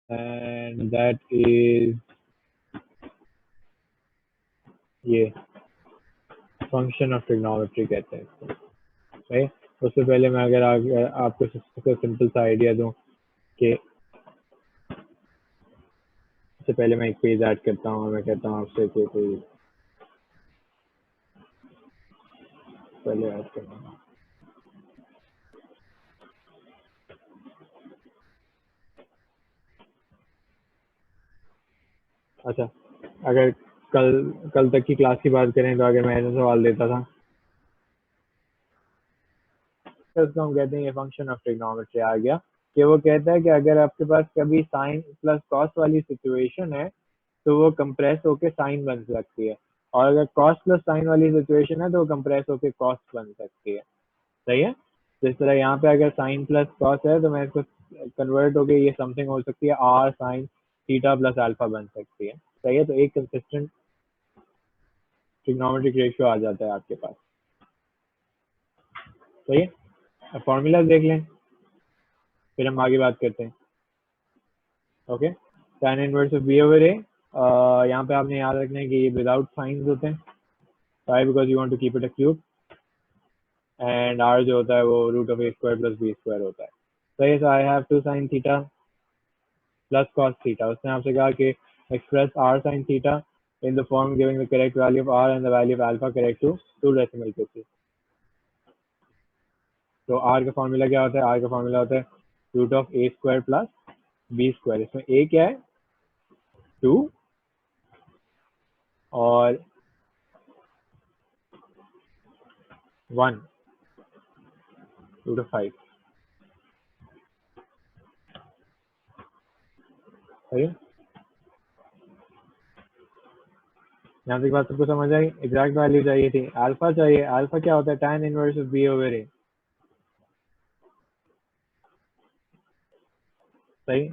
And that is ये function of trigonometry कहते हैं इसको, राइट। उससे पहले मैं अगर आपको सिंपल सा आइडिया दूं कि इससे पहले मैं एक पेज ऐड करता हूँ, मैं कहता हूँ आपसे कि कोई पहले ऐड करना। अच्छा, अगर कल तक की क्लास की बात करें तो अगर मैं ऐसा सवाल देता था तो उसको हम कहते हैं ये फंक्शन ऑफ ट्रिग्नोमेट्री आ गया, कि वो कहता है कि अगर आपके पास कभी साइन प्लस कॉस वाली सिचुएशन है तो वो कंप्रेस होके साइन बन सकती है, और अगर कॉस प्लस साइन वाली सिचुएशन है तो वो कंप्रेस होके कॉस बन सकती है। सही है। तो इस तरह यहाँ पे अगर साइन प्लस कॉस है तो मैं इसको कन्वर्ट होके ये समथिंग हो सकती है R sine theta plus alpha बन सकती है। सही है। तो एक कंसिस्टेंट ट्रिग्नोमेट्रिक रेशियो आ जाता है आपके पास। सही है। अब फॉर्मूला देख लें, फिर हम आगे बात करते हैं। Okay, tan inverse of B over A, यहाँ पे आपने याद रखना है कि ये विदाउट साइंस होते हैं, right, because you want to keep it a cube, and R जो होता है वो root of A square plus B square होता है। सही। So I have 2 sin theta plus cos theta. उसने आपसे कहा कि express r sin theta in the form giving the correct value of r and the value of alpha correct to 2 decimal places। तो r का formula क्या होता है? r का फॉर्मूला होता है root of A square plus B square. इसमें a क्या है? 2, और 1 रूट ऑफ 5। सही है। यहाँ तक बात सबको समझ आई? एग्जैक्ट वैल्यू चाहिए थी, अल्फा चाहिए। अल्फा क्या होता है? tan inverse of B over A. सही।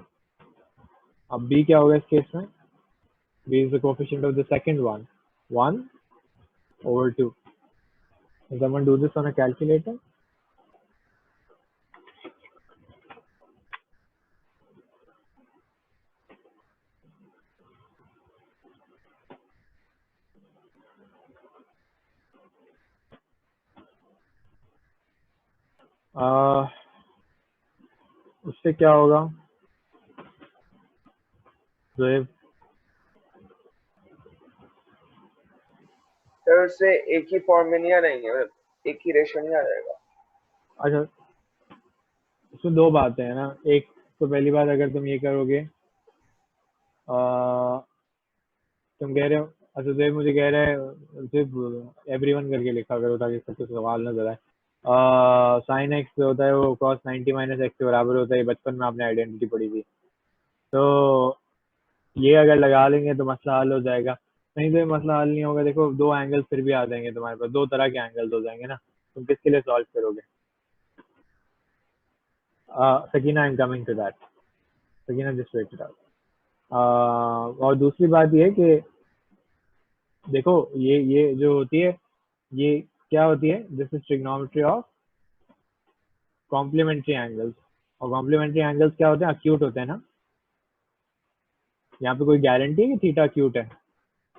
अब b क्या होगा इस केस में? b is the coefficient of the second one, 1 over 2। Can someone do this on a calculator? उससे क्या होगा जोएब? सर उससे एक ही फॉर्म में नहीं आ रहेंगे, मतलब एक ही रेशो नहीं आ जाएगा। अच्छा, इसमें दो बातें हैं ना। एक तो पहली बात, अगर तुम ये करोगे, तुम कह रहे हो, अच्छा देव मुझे कह रहा है सिर्फ एवरीवन करके लिखा करो ताकि सबको सवाल नजर आए। साइन एक्स जो होता है वो कॉस 90 माइनस एक्स के बराबर होता है, बचपन में आपने आइडेंटिटी पढ़ी थी। तो ये अगर लगा लेंगे तो मसला हल हो जाएगा। नहीं तो ये मसला हल नहीं होगा। देखो, दो एंगल फिर भी आ जाएंगे तुम्हारे पास, दो तरह के एंगल्स हो जाएंगे ना। तुम किसके लिए सॉल्व करोगे? Sakina, I am coming to that. Sakina just wait it out. और दूसरी बात ये कि देखो, ये जो होती है, ये क्या होती है? This is trigonometry of complementary angles. और कॉम्प्लीमेंट्री एंगल्स क्या होते हैं? अक्यूट होते हैं ना। यहाँ पे कोई गारंटी है कि थीटा अक्यूट है?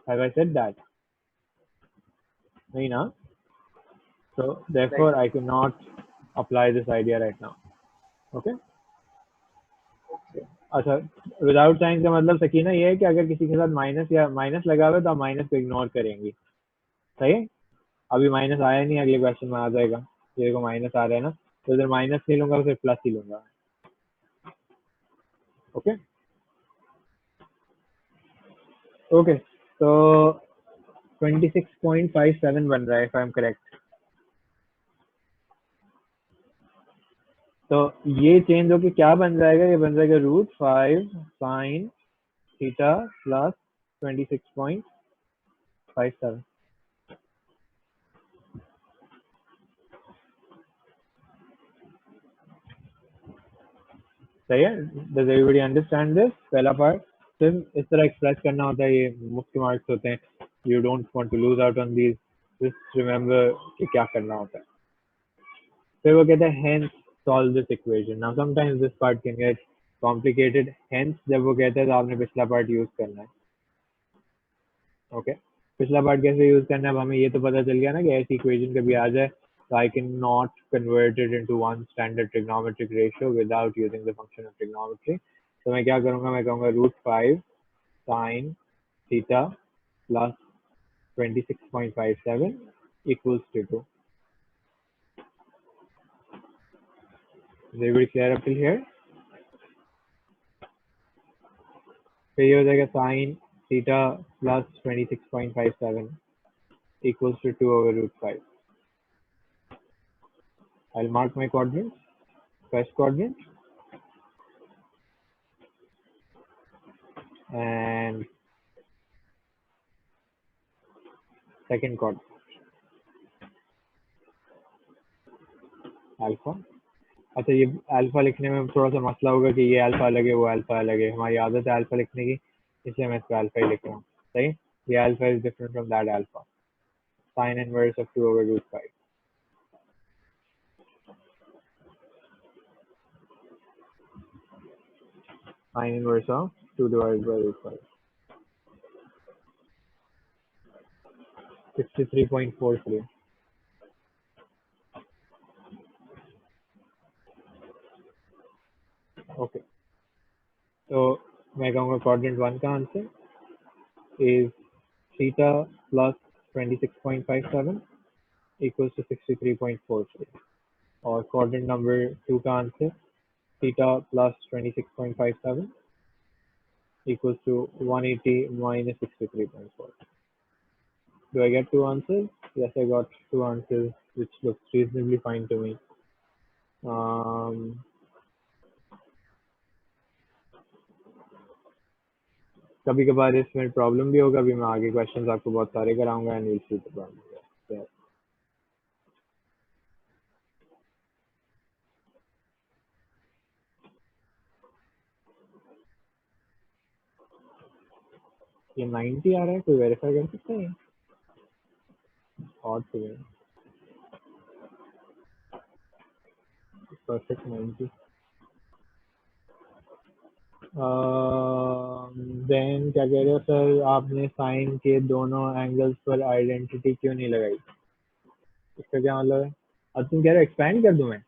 Have I said that? नहीं ना। so नहीं therefore sir. I cannot apply this idea right now। okay। अच्छा, विदाउट साइन का मतलब सकीना ये है कि अगर किसी के साथ माइनस या माइनस लगा हुआ है तो आप माइनस को इग्नोर करेंगे। सही है। अभी माइनस आया नहीं, अगले क्वेश्चन में आ जाएगा। ये देखो माइनस आ रहा है ना, तो इधर माइनस नहीं लूंगा, फिर प्लस ही लूंगा। Okay okay. तो 26.57 बन रहा है इफ आई एम करेक्ट। तो ये चेंज होके क्या बन जाएगा? ये बन जाएगा √5 साइन थीटा प्लस 26.57। सही है। Does everybody understand this? पहला पार्ट सिर्फ इस तरह एक्सप्रेस करना होता है, ये मुफ्त मार्क्स होते हैं। You don't want to lose out on these, just remember कि क्या करना होता है। फिर वो कहते हैं hence solve this equation। now sometimes this part can get complicated, hence जब वो कहते हैं तो आपने पिछला पार्ट यूज करना है। ओके, पिछला पार्ट कैसे यूज करना है, अब हमें ये तो पता चल गया ना कि ऐसी इक्वेशन कभी आ जाए तो I can not convert it into one standard trigonometric ratio without using the function of trigonometry. तो मैं क्या करूंगा, मैं कहूँगा √5 sin theta plus 26.57 equals to 2. Is everybody clear up till here? फिर ये हो जाएगा sin theta plus 26.57 equals to 2 over √5. I'll mark my quadrants. First quadrant and second quadrant. Alpha. अच्छा, ये अल्फा लिखने में थोड़ा सा मसला होगा कि ये अल्फा अलग है वो अल्फा अलग है। हमारी आदत है अल्फा लिखने की, इसलिए मैं इसको अल्फा ही लिख रहा हूँ। सही, ये alpha is different from that alpha. Sin inverse of 2 over √5. Sin inverse of 2 divided by √5. 63.43. Okay, तो मैं कहूँगा क्वाड्रेंट 1 का answer is theta plus 26.57 equals to 63.43 और क्वाड्रेंट नंबर 2 का answer theta plus 26.57 equals to 180 minus 63.4. Do I get two answers? Yes, I got two answers, which looks reasonably fine to me. कभी कभार इसमें problem भी होगा, अभी मैं आगे क्वेश्चंस आपको बहुत सारे कराऊंगा and will see the problem. ये 90 आ रहा है, कोई वेरीफाई कर सकता है? और परफेक्ट 90। देन क्या कह रहे हो सर, आपने साइन के दोनों एंगल्स पर आइडेंटिटी क्यों नहीं लगाई? इसका क्या मतलब है? अब तुम कह रहे हो एक्सपैंड कर दूं मैं?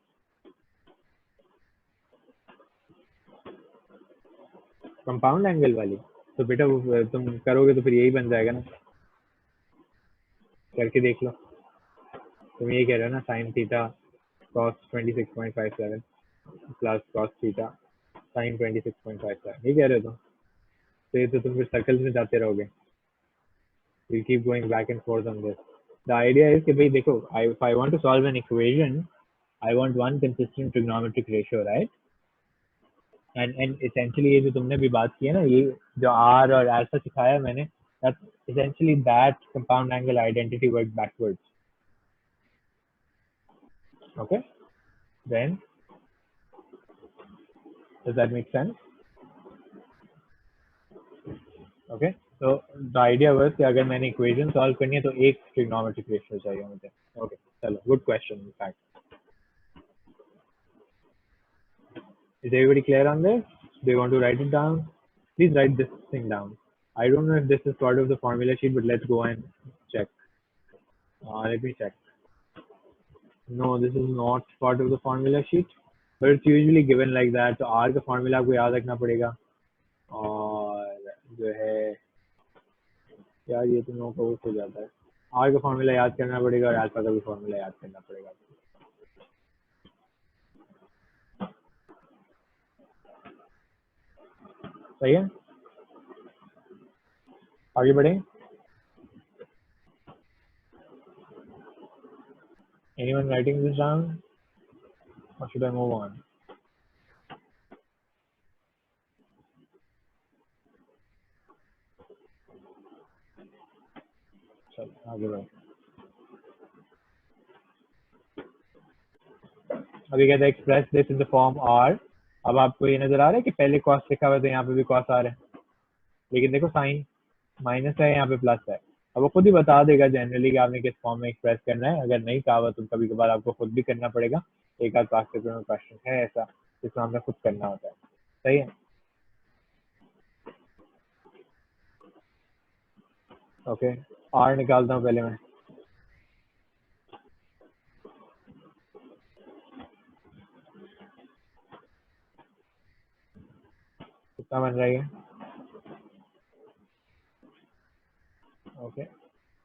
कंपाउंड एंगल वाली तो बेटा वो तुम करोगे तो फिर यही बन जाएगा ना, करके देख लो। तुम ये कह रहे हो ना sine theta cos 26.57 plus cos theta sin 26.57, ये कह रहे हो तुम? तो ये तो तुम फिर सर्कल्स में जाते रहोगे। We'll keep going back and forth on this. The idea is कि भाई देखो, if I want to solve an equation, I want one consistent trigonometric ratio, right? And essentially ये जो तुमने भी बात की है ना, ये जो R और alpha सिखाया मैंने, that's essentially that compound angle identity worked backwards. Okay, then does that make sense? Okay, so the idea was कि अगर मैंने equation solve करनी है तो एक trigonometric ratio चाहिए मुझे। Okay, चलो, good question in fact. Is everybody clear on this? Do you want to write it down? Please write this thing down. I don't know if this is part of the formula sheet, but let's go and check. Let me check. No, this is not part of the formula sheet, but it's usually given like that. तो R का formula आपको याद रखना पड़ेगा, और जो है यार ये तो नो का हो जाता है। R का formula याद करना पड़ेगा और अल्फा का भी formula याद करना पड़ेगा। सही है, आगे बढ़ें। Anyone writing this down, or should I move on? चलो आगे बढ़ें। अभी कहते हैं express this in the form R। अब आपको ये नजर आ रहा है कि पहले कॉस लिखा हुआ है तो यहाँ पे भी कॉस आ रहा है, लेकिन देखो साइन माइनस है, यहाँ पे प्लस है। अब वो खुद ही बता देगा जनरली कि आपने किस फॉर्म में एक्सप्रेस करना है। अगर नहीं कहा हुआ तो कभी कभार आपको खुद भी करना पड़ेगा। एक आध क्लास पेपर में क्वेश्चन है ऐसा जिसमें हमें खुद करना होता है। सही है। ओके, आर निकालता हूँ पहले मैं। कितना बन रहा है? Okay,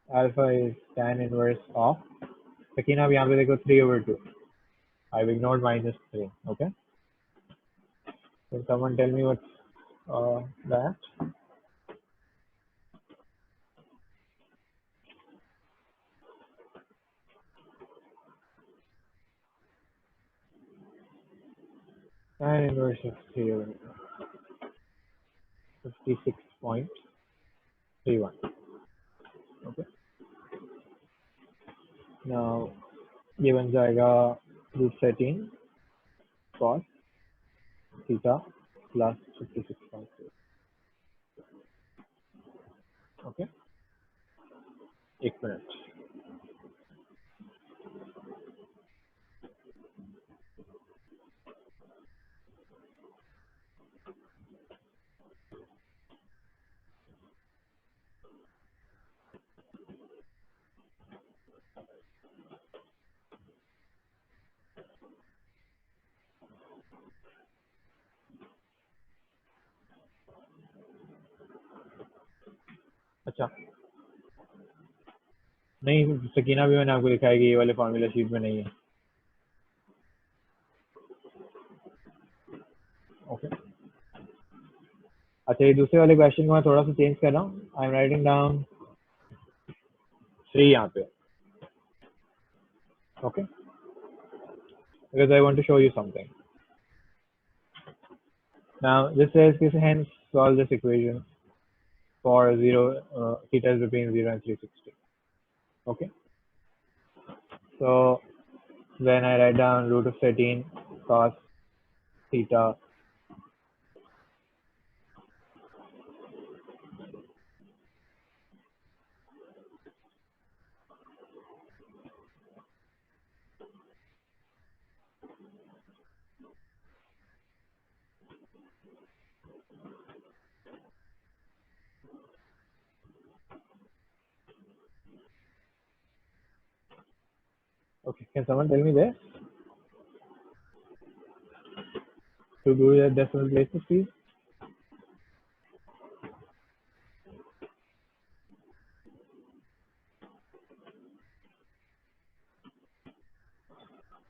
alpha is tan inverse of, लेकिन अब यहाँ पे देखो 3/2, I have ignored -3. Okay, can someone tell me what's that? Tan inverse of 56.31. Okay, now ये बन जाएगा √13 cos थीटा प्लस 56.3. ओके, एक मिनट। अच्छा, नहीं, सकीना भी मैंने आपको दिखाया कि ये वाले फार्मूला शीट में नहीं है। ओके, अच्छा, ये दूसरे वाले क्वेश्चन को मैं थोड़ा सा चेंज कर रहा हूँ। आई एम राइटिंग डाउन 3 यहाँ पे। Okay, because I want to show you something. Now this says hence solve this equation for 0 theta is between 0 and 360. Okay, so then I write down √13 cos theta Okay, can someone tell me this? To do the decimal places, please.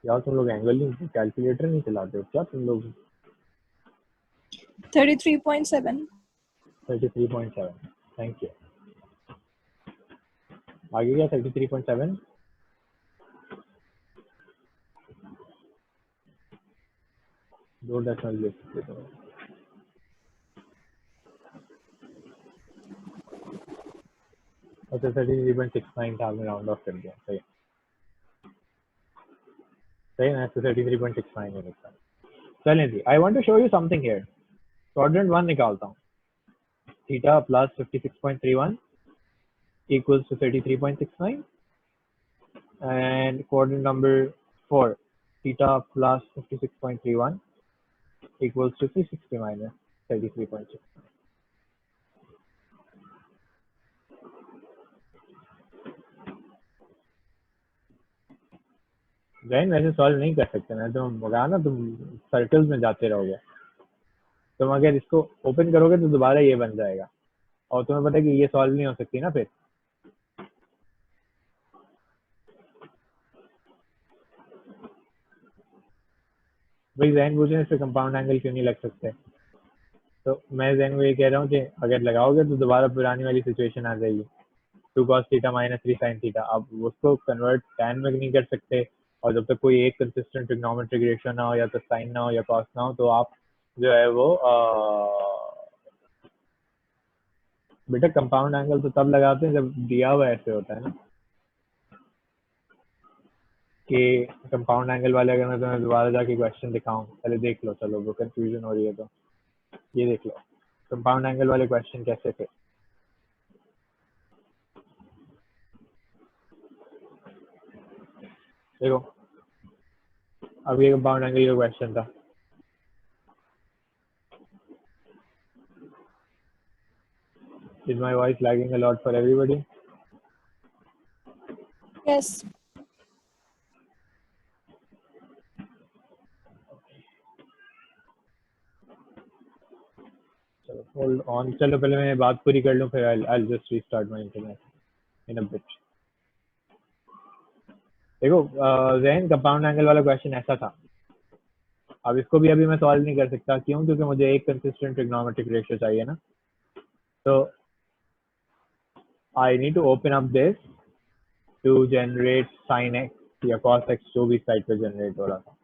यार तुम लोग angle नहीं, calculator नहीं चलाते हो क्या तुम लोग? 33.7. 33.7, थैंक यू। आगे क्या? 33.7, दो डेसिमल प्लेसेस। अच्छा, 33.69 था, आपने राउंड ऑफ कर दिया। सही सही ना, 33.69 है इसका। चलें जी, I want to show you something here. Quadrant 1 निकालता हूँ। Theta plus 56.31 equals to 33.69, and quadrant number 4, theta plus 56.31 equals to 360 minus 33.69. Jain वैसे सॉल्व नहीं कर सकते ना, तुम मगा ना, तुम सर्कल्स में जाते रहोगे। तुम अगर इसको ओपन करोगे तो दोबारा ये बन जाएगा, और तुम्हें पता है कि ये सॉल्व नहीं हो सकती ना फिर। भाई जैन पूछे इससे कंपाउंड एंगल क्यों नहीं लग सकते, तो मैं जैन को ये कह रहा हूँ कि अगर लगाओगे तो दोबारा पुरानी वाली सिचुएशन आ जाएगी, 2 cos theta minus 3 sin theta. अब उसको कन्वर्ट tan में नहीं कर सकते, और जब तक कोई एक कंसिस्टेंट ट्रिग्नोमेट्रिक रेशियो ना हो, या तो साइन ना हो या कॉस ना हो, तो आप जो है वो बेटा कंपाउंड एंगल तो तब लगाते हैं जब दिया हुआ ऐसे होता है ना, कि कंपाउंड एंगल वाले। अगर मैं तुम्हें दोबारा जाके क्वेश्चन दिखाऊं, पहले देख लो, चलो वो कंफ्यूजन हो रही है तो ये देख लो कंपाउंड एंगल वाले क्वेश्चन कैसे थे। देखो, अब ये कंपाउंड एंगल का क्वेश्चन था। Is my voice lagging a lot for everybody? Yes. So hold on. चलो पहले मैं बात पूरी कर लूँ फिर I'll just restart my internet in a bit. देखो जहन कंपाउंड एंगल वाला क्वेश्चन ऐसा था. अब इसको भी अभी मैं सॉल्व नहीं कर सकता. क्यों? क्योंकि मुझे एक कंसिस्टेंट ट्रिग्नोमेट्रिक रेशियो चाहिए ना. तो I need to open up this to generate sin x या cos x जो भी साइड पे जनरेट हो रहा था.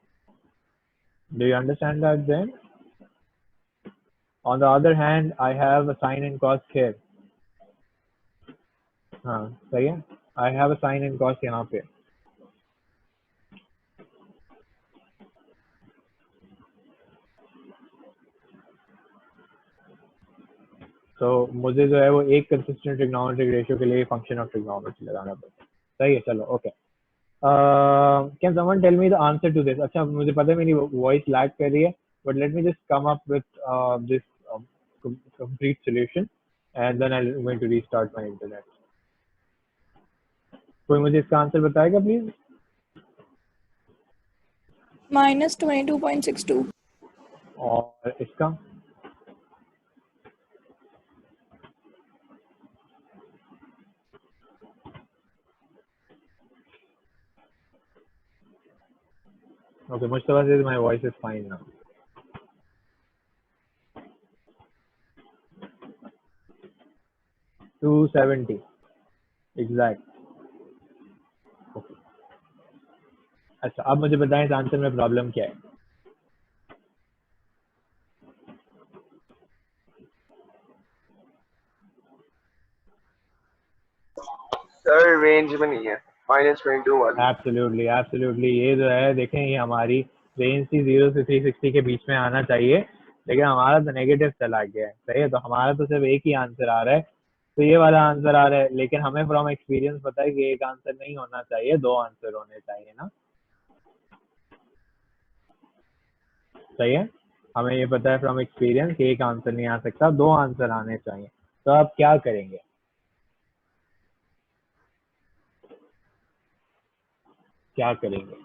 Do you understand that then? On the other hand, I have a sin and cos here. हाँ सही है. I have a sin and cos यहाँ पे. तो मुझे जो है वो एक कंसिस्टेंट ट्रिग्नोमेट्रिक रेशियो के लिए फंक्शन ऑफ ट्रिग्नोमेट्री लगाना पड़ता है. सही है. चलो okay. Can someone tell me the answer to this? अच्छा मुझे पता है मेरी वॉइस लैग कर रही है but let me just come up with this complete solution and then I'm going to restart my internet. कोई मुझे इसका आंसर बताएगा प्लीज? -22.62. और इसका? Okay, Mustafa says my voice is fine now. $270 exact. Okay. अच्छा अब मुझे बताएं इस आंसर में प्रॉब्लम क्या है? सर रेंज में नहीं है -22 वाली. Absolutely absolutely. ये जो है देखें ये हमारी रेंज थी 0 से 360 के बीच में आना चाहिए लेकिन हमारा तो नेगेटिव चला गया है. सही है. तो हमारा तो सिर्फ एक ही आंसर आ रहा है. तो ये वाला आंसर आ रहा है लेकिन हमें फ्रॉम एक्सपीरियंस पता है कि एक आंसर नहीं होना चाहिए, दो आंसर होने चाहिए ना. सही है. हमें ये पता है फ्रॉम एक्सपीरियंस कि एक आंसर नहीं आ सकता, दो आंसर आने चाहिए. तो आप क्या करेंगे? क्या करेंगे?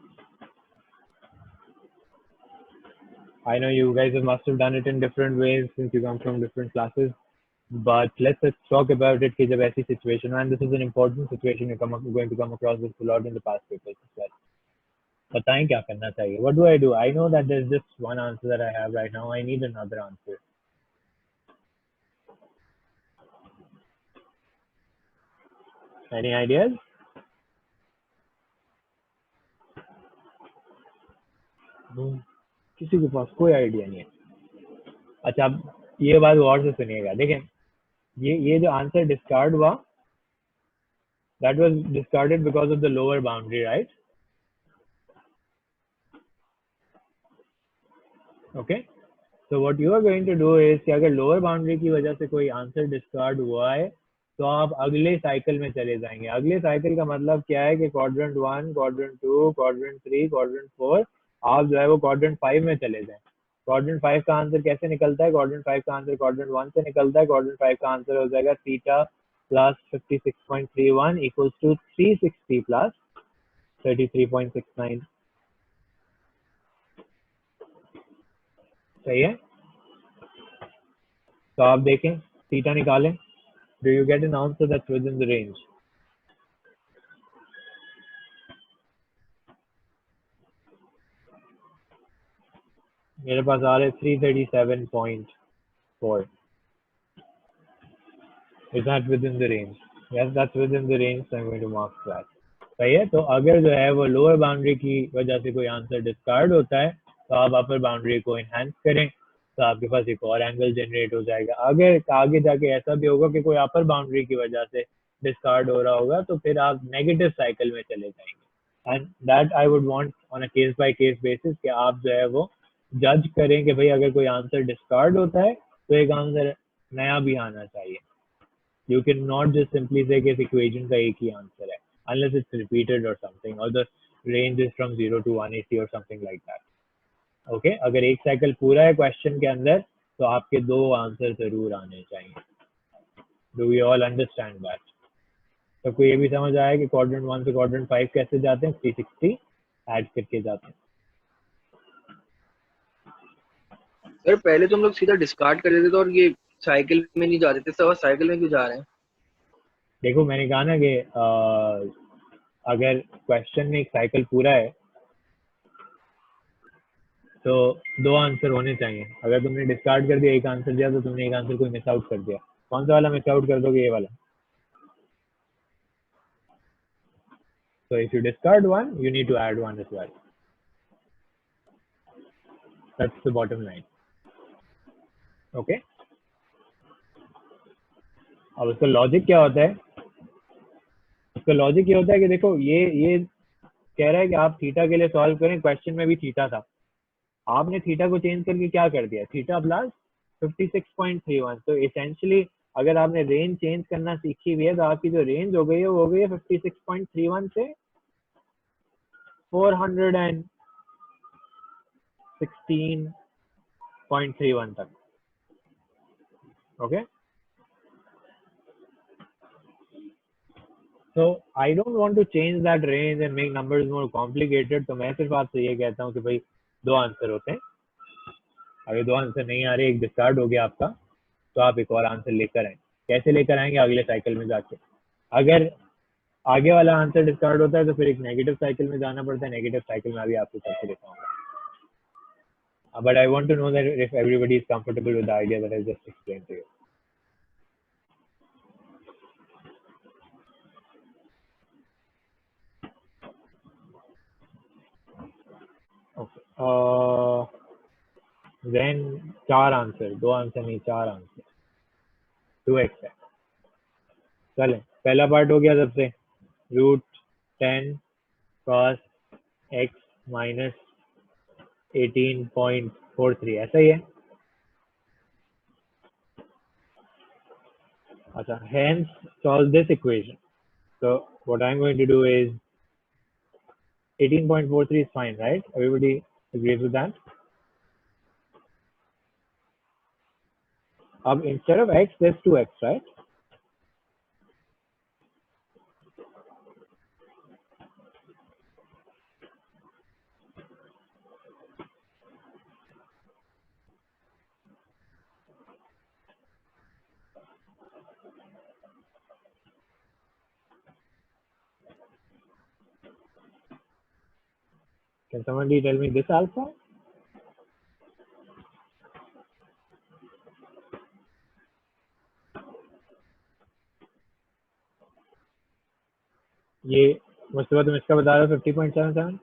I know you guys must have done it in different ways since you come from different classes, but let's talk about it कि जब ऐसी situation and this is an important situation you're going to come across this a lot in the past papers as well. बताएं क्या करना चाहिए? What do I do? I know that there's just one answer that I have right now. I need another answer. Any ideas? किसी के पास कोई idea नहीं है. अच्छा अब ये बात गौर से सुनिएगा. देखें ये जो आंसर डिस्कार्ड हुआ that was discarded because of the lower boundary, right? Okay. So what you are going to do is कि अगर लोअर बाउंड्री की वजह से कोई आंसर डिस्कार्ड हुआ है तो आप अगले साइकिल में चले जाएंगे. अगले साइकिल का मतलब क्या है कि क्वाड्रेंट 1, क्वाड्रेंट 2, क्वाड्रेंट 3, क्वाड्रेंट 4 आप जो है वो क्वाड्रेंट 5 में चले जाएं. क्वाड्रेंट 5 का आंसर कैसे निकलता है? क्वाड्रेंट 5 का आंसर क्वाड्रेंट 1 से निकलता है. क्वाड्रेंट 5 का आंसर हो जाएगा theta plus 56.31 equals to 360 plus 33.69. सही है. तो आप देखें थीटा निकालें. Do you get an answer that's within the range? मेरे पास आ रहे 337.4. Is that within the range? Yes, that's within the range, so I'm going to mark that. सही है. तो अगर जो है वो लोअर बाउंड्री की वजह से कोई आंसर डिस्कार्ड होता है तो आप अपर बाउंड्री को इनहेंस करें तो आपके पास एक और एंगल जनरेट हो जाएगा. अगर आगे जाके ऐसा भी होगा कि कोई अपर बाउंड्री की वजह से डिस्कार्ड हो रहा होगा तो फिर आप नेगेटिव साइकिल में चले जाएंगे. And that I would want on a case by case basis कि आप जो है वो जज करें कि भाई अगर कोई आंसर डिस्कार्ड होता है तो एक आंसर नया भी आना चाहिए. You cannot just simply say कि इस equation का एक ही आंसर है unless it's repeated or something or the range is from 0 to 180 or something like that. Okay? अगर एक साइकिल पूरा है क्वेश्चन के अंदर तो आपके दो आंसर जरूर आने चाहिए. Do we all understand that? सबको ये भी समझ आया कि क्वाड्रेंट 1 से क्वाड्रेंट 5 कैसे जाते हैं? 360 ऐड करके जाते हैं। सर पहले तो हम लोग सीधा डिस्कार्ड कर देते थे और ये साइकिल में नहीं जाते थे, सब साइकिल में क्यों जा रहे हैं? देखो मैंने कहा ना कि अगर क्वेश्चन में एक साइकिल पूरा है तो 2 आंसर होने चाहिए। अगर तुमने डिस्कार्ड कर दिया, एक आंसर दिया, तो तुमने एक आंसर कोई मिस आउट कर दिया। कौन सा वाला मिस आउट कर दोगे? ये वाला। So if you discard one, you need to add one as well. That's the bottom line. Okay? अब उसका लॉजिक क्या होता है? उसका लॉजिक ये होता है कि देखो ये कह रहा है कि आप थीटा के लिए सॉल्व करें। क्वेश्चन में भी थीटा था, आपने थीटा को चेंज करके क्या कर दिया? Theta plus 56.31। तो एसेंशियली अगर आपने रेंज चेंज करना सीखी हुई है तो आपकी जो रेंज हो गई है वो हो गई है 56.31 से 416.31 तक। Okay, so I don't want to change that range and make numbers more complicated। तो मैं सिर्फ आपसे ये कहता हूँ कि भाई 2 आंसर होते हैं। अगर 2 आंसर नहीं आ रहे, एक डिस्कार्ड हो गया आपका, तो आप एक और आंसर लेकर आए। कैसे लेकर आएंगे? अगले साइकिल में जाके। अगर आगे वाला आंसर डिस्कार्ड होता है तो फिर एक नेगेटिव साइकिल में जाना पड़ता है। नेगेटिव साइकिल में अभी आपको करके दिखाऊंगा। But I want to know that if everybody is comfortable with the idea that I just explain to you. Okay, then 4 answer, 2 answer नहीं 4 आंसर। 2x है। चलें, पहला पार्ट हो गया सबसे, √10 cos x माइनस 18.43, ऐसा ही है। अच्छा, hence solve this equation. So what I'm going to do is 18.43 is fine, right? Everybody agrees with that? Instead of x, there's 2x, right? Can somebody tell me this alpha? ये मुझसे तुम इसका बता रहे हो 50.77?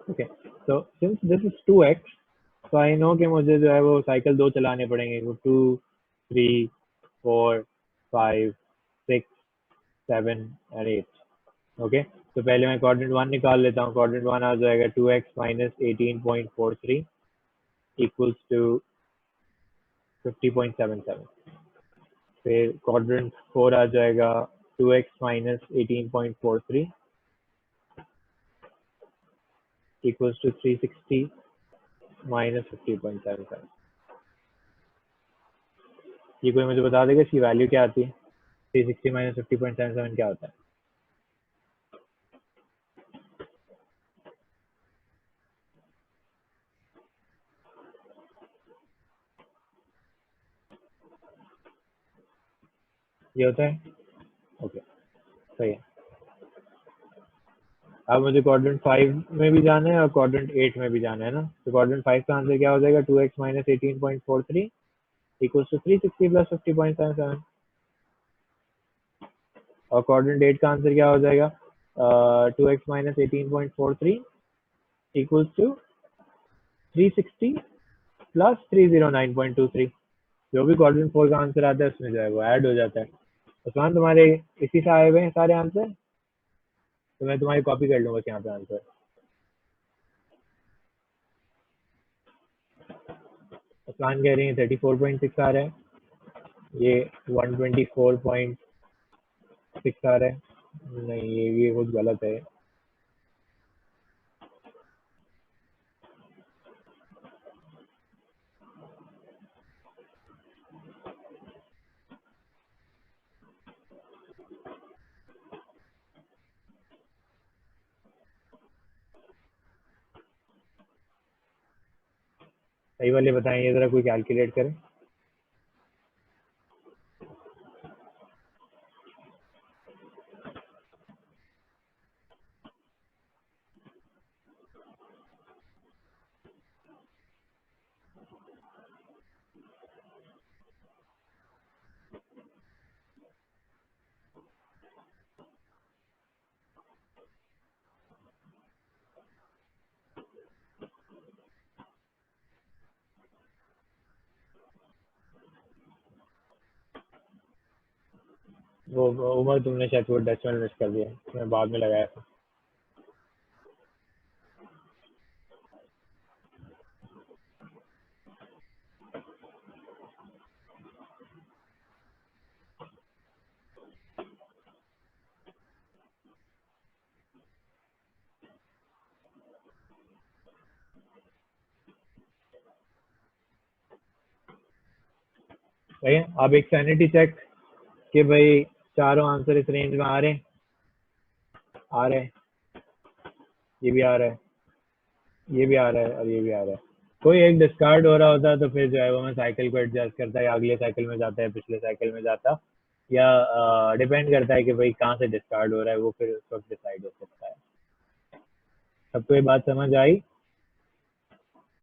Okay, so since this is 2x, so I know कि मुझे जो है वो साइकिल 2 चलाने पड़ेंगे। 2, 3, 4, 5, 6, 7 और 8। ओके, तो पहले मैं क्वाड्रेंट 1 निकाल लेता हूँ। क्वाड्रेंट 1 आ जाएगा 2x माइनस 18.43 इक्वल्स टू 50.77। फिर क्वाड्रेंट 4 आ जाएगा 2x minus 18.43 equals to 360 minus 50.77। ये कोई मुझे बता देगा इसकी वैल्यू क्या आती है? 360 माइनस 50.77 क्या होता है? ये होता है। ओके, सही है। अब मुझे क्वाड्रेंट 5 में भी जाना है और क्वाड्रेंट 8 में भी जाना है ना। तो क्वाड्रेंट 5 का आंसर क्या हो जाएगा? 2x minus 18.43 equals to 360 plus 50.77। और क्वाड्रेंट 8 का आंसर क्या हो जाएगा? 2x minus 18.43 equals to 360 plus 309.23। जो भी क्वाड्रेंट 4 का आंसर आता है उसमें जो है वो ऐड हो जाता है। उस्मान, तुम्हारे इसी से आए हुए हैं सारे आंसर, तो मैं तुम्हारी कॉपी कर लूंगा यहाँ पे आंसर। उस्मान कह रही है 34.6 आ रहा है, ये 124.6 आ रहा है। नहीं, ये कुछ गलत है। सही वाले बताएं, ये जरा कोई कैलकुलेट करें। वो उमर तुमने शायद वो डेसिमल मिस कर दिया, मैं बाद में लगाया था। सही है। अब एक सैनिटी चेक कि भाई चारों आंसर इस रेंज में आ रहे हैं, ये भी आ रहा है, ये भी आ रहा है और ये भी आ रहा है। कोई एक डिस्कार्ड हो रहा होता है तो फिर जो है वो मैं साइकिल को एडजस्ट करता है, अगले साइकिल में जाता है, पिछले साइकिल में जाता, या डिपेंड करता है कि भाई कहाँ से डिस्कार्ड हो रहा है, वो फिर उस वक्त डिसाइड हो सकता है। सबको ये बात समझ आई?